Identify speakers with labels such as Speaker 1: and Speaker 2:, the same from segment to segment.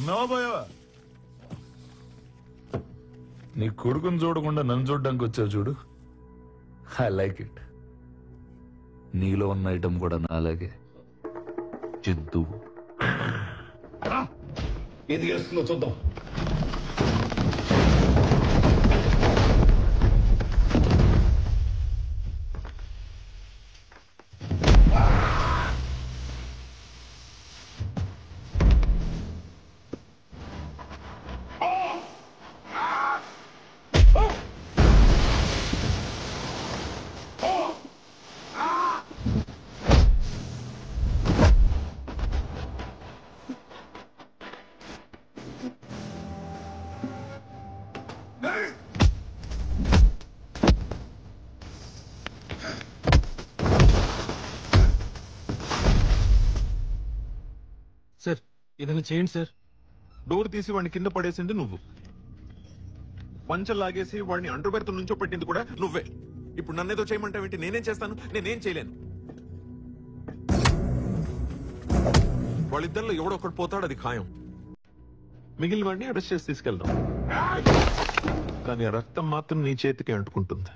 Speaker 1: ఉన్నావా పోయావా? నీ కొడుకుని చూడకుండా నన్ను చూడడానికి వచ్చావు చూడు. I like it. నీలో ఉన్న ఐటమ్ కూడా నాలాగే జంతువు.
Speaker 2: ఏది గెలుస్తుందో చూద్దాం.
Speaker 3: సార్ ఏదైనా చేయండి సార్.
Speaker 4: డోర్ తీసి వాడిని కింద పడేసింది నువ్వు, పంచలు లాగేసి వాడిని అంటుబెడత నుంచో పెట్టింది కూడా నువ్వే. ఇప్పుడు నన్నేదో చేయమంటావేంటి? నేనేం చేస్తాను? నేనేం చేయలేను. వాళ్ళిద్దరిలో ఎవడో ఒకటి పోతాడు, అది ఖాయం. మిగిలిన వాడిని అరెస్ట్ చేసి తీసుకెళ్దాం. కానీ ఆ రక్తం మాత్రం నీ చేతికి అంటుకుంటుంది.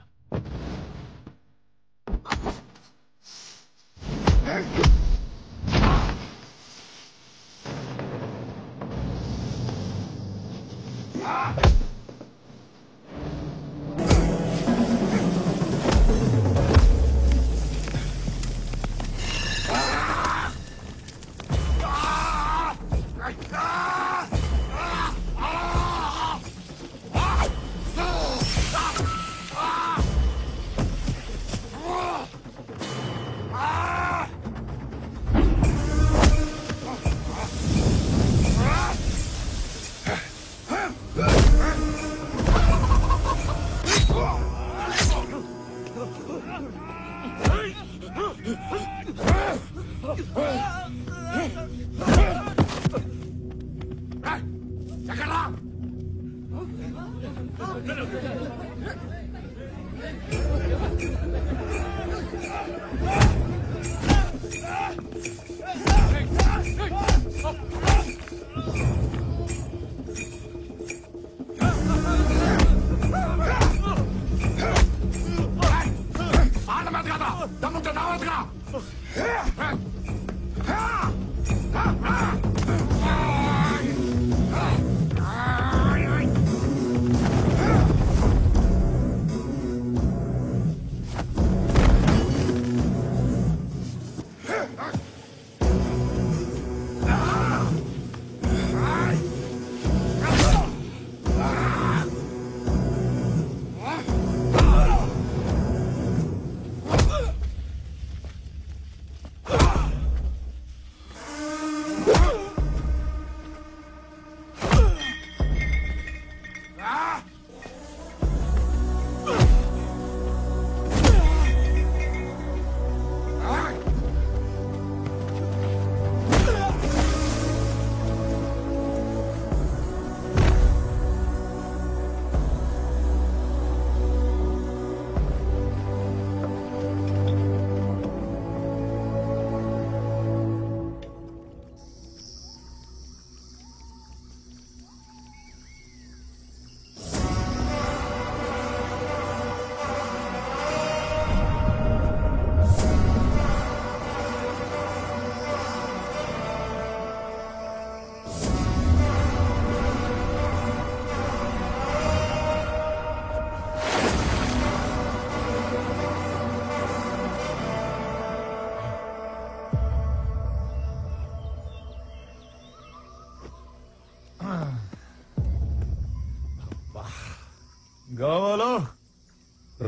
Speaker 1: గోవాలో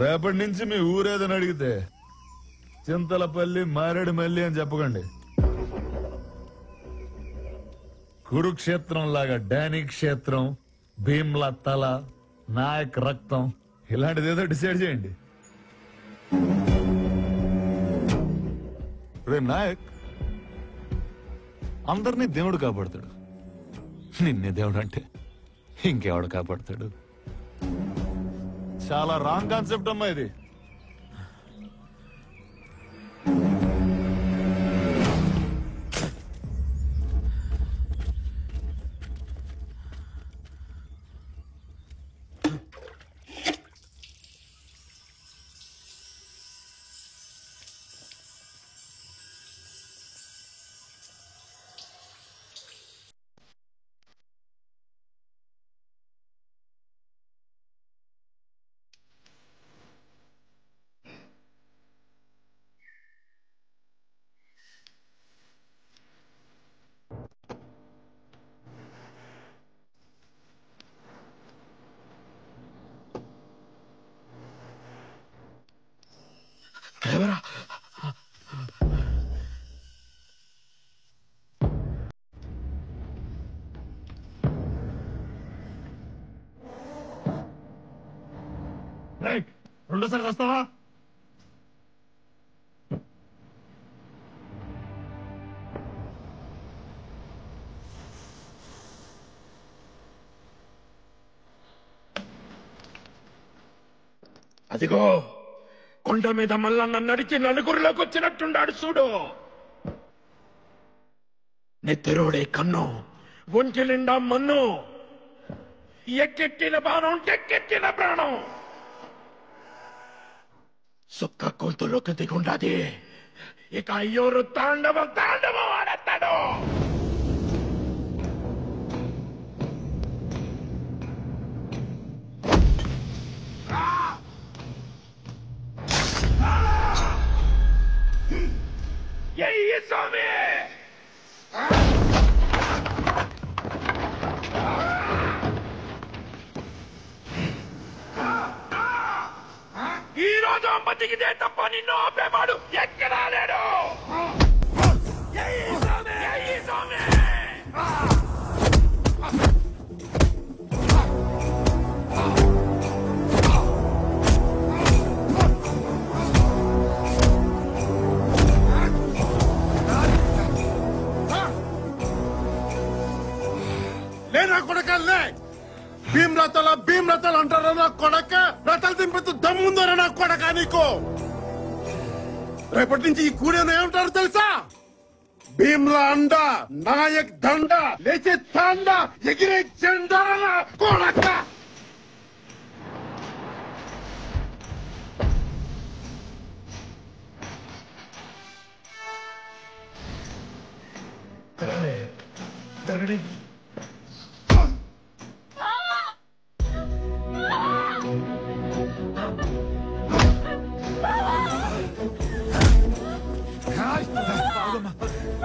Speaker 1: రేపటి నుంచి మీ ఊరేదని అడిగితే చింతలపల్లి మారేడుమల్లి అని చెప్పకండి. కురుక్షేత్రం లాగా డానీ క్షేత్రం, భీమ్లా తల, నాయక్ రక్తం ఇలాంటిది ఏదో డిసైడ్ చేయండి. రే నాయక్, అందరినీ దేవుడు కాపాడతాడు, నిన్నే దేవుడు అంటే ఇంకెవడు కాపాడతాడు? చాలా రాంగ్ కాన్సెప్ట్ అమ్మా ఇది.
Speaker 2: ఇంకోసారి వస్తావా? అదిగో కొండ మీద మల్లన్న నడిచి నలుగురిలోకి వచ్చినట్టున్నాడు చూడు. నెత్తెరోడే కన్ను, ఒంటి నిండా మన్ను, ఎక్కెట్టిన బాణం టెక్కెట్టిన ప్రాణం. సుక్క గొంతులోకి దిగుండాది. ఇక అయ్యోరు తాండవం తాండవం ఆడతాడు. ఎయ్యి స్వామి! ఈ రోజు అమ్మతికిదే తప్ప నిన్ను ఆపేవాడు ఎక్కడా లేడు. ఎయ్యి స్వామి! ఎయ్యి స్వామి! లేనా కొడకల్లే భీమ్రతలు అంటారా నా కొడక? రథాలు దింపెత్తు దమ్ముందరా నా కొడక నీకు? రేపటి నుంచి ఈ కూడేను ఏమంటారు తెలుసా? భీమ్లా అండ, నాయక్ దండ, లేచే తాండ, ఎగిరే జెండా కొడక. తరగడే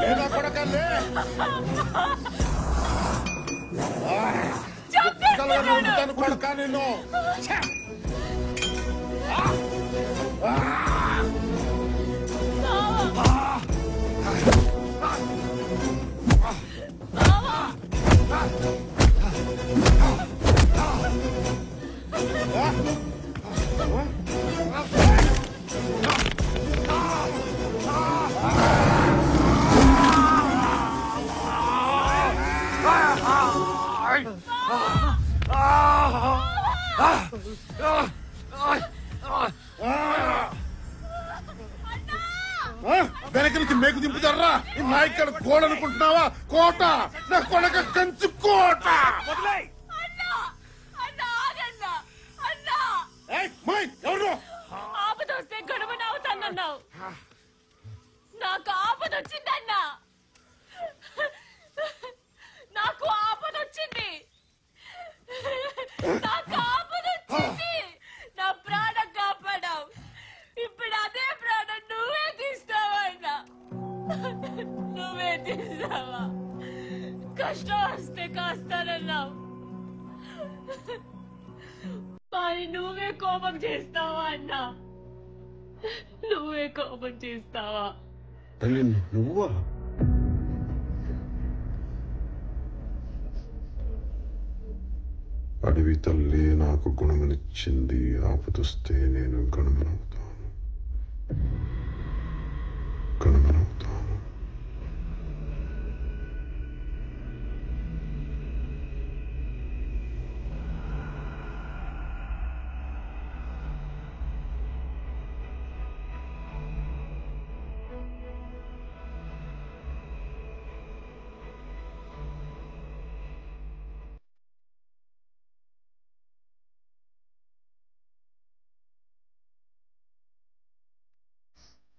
Speaker 2: లేదా కొడకల్లే ఉంటాను కొడక నేను. వెనక నుంచి మేకు దింపుతారా? నా ఇక్కడ కోడ అనుకుంటున్నావా? కోట నా కొడక కంచు కోట. ఎవరు
Speaker 5: ఆపదొస్తే గడువునవుతానన్నావు. నాకు ఆపదొచ్చిందన్నా. నాకు ఆపదొచ్చింది. నాకు ఆపదొచ్చింది. నా ప్రాణం కాపాడావు. ఇప్పుడు అదే ప్రాణం నువ్వే తీస్తావన్నా. నువ్వే తీస్తావా? కష్టం వస్తే కాస్తానన్నావు. మరి నువ్వే కోపం చేస్తావా అన్నా? నువ్వే కోపం చేస్తావా?
Speaker 2: తల్లి నువ్వా?
Speaker 6: అడవి తల్లి నాకు గుణమనిచ్చింది, ఆపదొస్తే నేను గణమనవుతాను, గణమనవుతాను.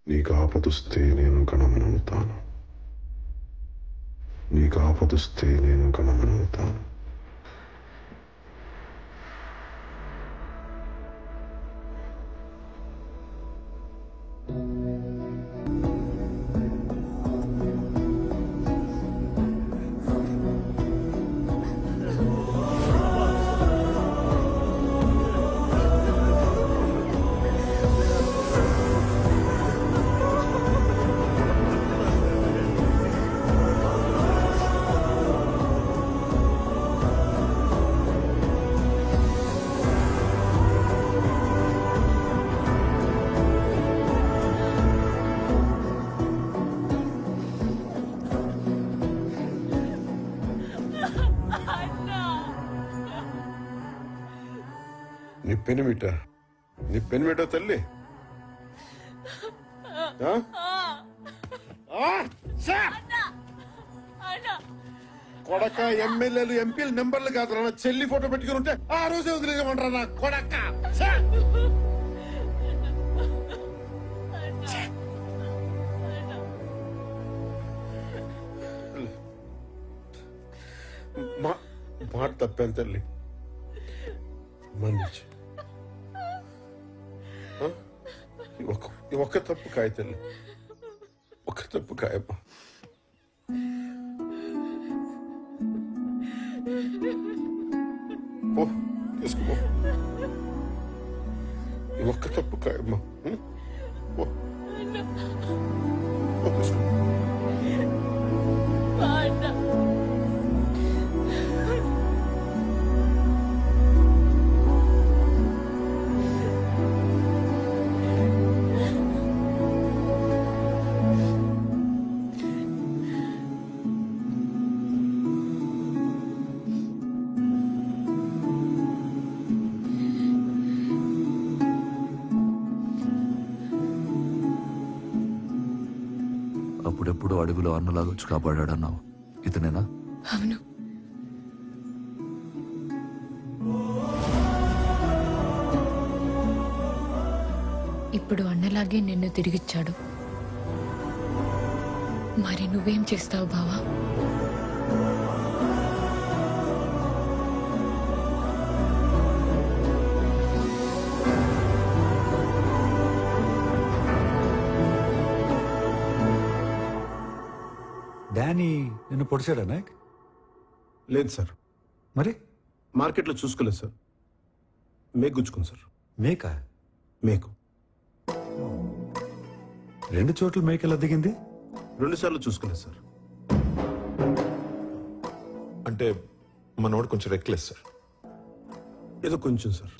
Speaker 6: నీకు ఆపదొస్తే నేను గణమనవుతాను, నీకు ఆపదొస్తే నేను గణమనవుతాను.
Speaker 2: పెనిమిట నీ పెనిమిట తల్లి ఆ? ఆ? ఛే!
Speaker 5: అన్నా
Speaker 2: కొడక ఎమ్మెల్యేలు ఎంపీలు నెంబర్లు కాదు నా చెల్లి ఫోటో పెట్టుకుని ఉంటే ఆ రోజే వదిలేయమంటారా నా కొడక ఛే! మాట తప్పాను తల్లి మన్నించు ఆ? ఈ ఒక్క తప్పు కాయ తల్లి ఒక్క తప్పు కాయమ్మా పో తీసుకో ఈ ఒక్క తప్పు కాయమ్మా పో పో, తీసుకో
Speaker 5: అన్నా
Speaker 1: అప్పుడెప్పుడు అడవిలో అన్నలాగా వచ్చి కాపాడాడన్నావు ఇతనేనా?
Speaker 7: అవును. ఇప్పుడు అన్నలాగే నిన్ను తిరిగిచ్చాడు. మరి నువ్వేం చేస్తావు బావా?
Speaker 8: డానీ నిన్ను పొడిచాడా నాయక్?
Speaker 2: లేదు సార్
Speaker 8: మరి
Speaker 2: మార్కెట్లో చూసుకోలేదు సార్ మేకు గుచ్చుకుంది సార్
Speaker 8: మేక
Speaker 2: మేకు
Speaker 8: 2 చోట్ల మేక ఎలా దిగింది?
Speaker 2: 2 సార్లు చూసుకోలేదు సార్
Speaker 4: అంటే మనోడు కొంచెం రెక్లెస్ సార్.
Speaker 2: ఏదో కొంచెం సార్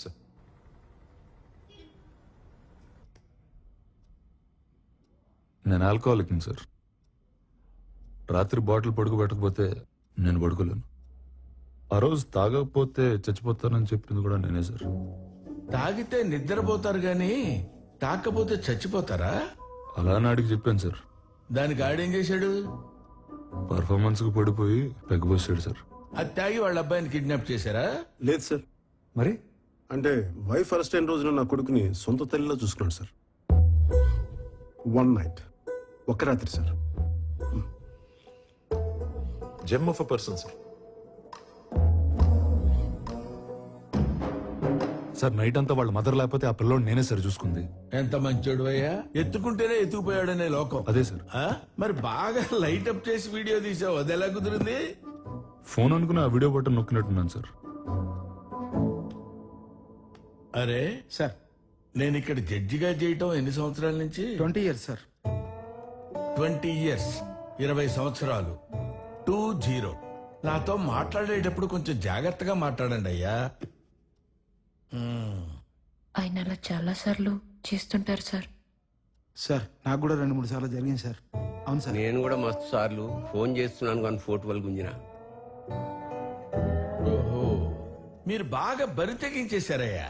Speaker 1: నేను ఆల్కహాలిక్ సార్. రాత్రి బాటిల్ పడుకోబెట్టకపోతే నేను పడుకోలేను. ఆ రోజు తాగకపోతే చచ్చిపోతానని చెప్పింది కూడా నేనే సార్.
Speaker 9: తాగితే నిద్రపోతారు గాని తాకపోతే చచ్చిపోతారా?
Speaker 1: అలా నాడికి చెప్పాను సార్.
Speaker 9: దానికి ఆడేం చేశాడు?
Speaker 1: పర్ఫార్మెన్స్ కు పడిపోయి పెగ్గబోసాడు సార్.
Speaker 9: అది తాగి వాళ్ళ అబ్బాయిని కిడ్నాప్ చేశారా?
Speaker 2: లేదు సార్.
Speaker 8: మరి
Speaker 2: అంటే వైఫ్ ఫస్ట్ అయిన రోజున నా కొడుకుని సొంత తల్లిలో చూసుకున్నాడు సార్. 1 నైట్ ఒక్క రాత్రి sir.
Speaker 4: Gem of a person sir.
Speaker 1: Sir night అంతా వాళ్ళ మదర్ లేకపోతే ఆ పిల్లోడు నేనే సార్ చూసుకుంది.
Speaker 9: ఎంత మంచోడు అయ్యా, ఎత్తుకుంటేనే ఎత్తుకుపోయాడనే లోకం.
Speaker 1: అదే సార్.
Speaker 9: ఆ? మరి బాగా లైట్ అప్ చేసి వీడియో తీసావు, అది ఎలా కుదిరింది?
Speaker 1: ఫోన్ అనుకుని ఆ వీడియో బటన్ నొక్కినట్టున్నాను సార్.
Speaker 9: అరే
Speaker 3: సార్
Speaker 9: నేను ఇక్కడ జడ్జిగా చేయటం ఎన్ని సంవత్సరాల నుంచి?
Speaker 3: 20 years సార్.
Speaker 9: 20 years, 20 సంవత్సరాలు. 20. నాతో మాట్లాడేటప్పుడు కొంచెం జాగ్రత్తగా మాట్లాడండి అయ్యా.
Speaker 7: ఆయన అలా చాలా సార్లు చేస్తుంటారు సార్.
Speaker 3: సార్ నాకు కూడా 2-3 సార్లు జరిగింది సార్. అవును సార్.
Speaker 10: నేను కూడా మస్తు సార్లు ఫోన్ చేస్తున్నాను కానీ ఫోటోలు గుంజిన.
Speaker 9: ఓహో, మీరు బాగా బరి తెగించేశారయ్యా.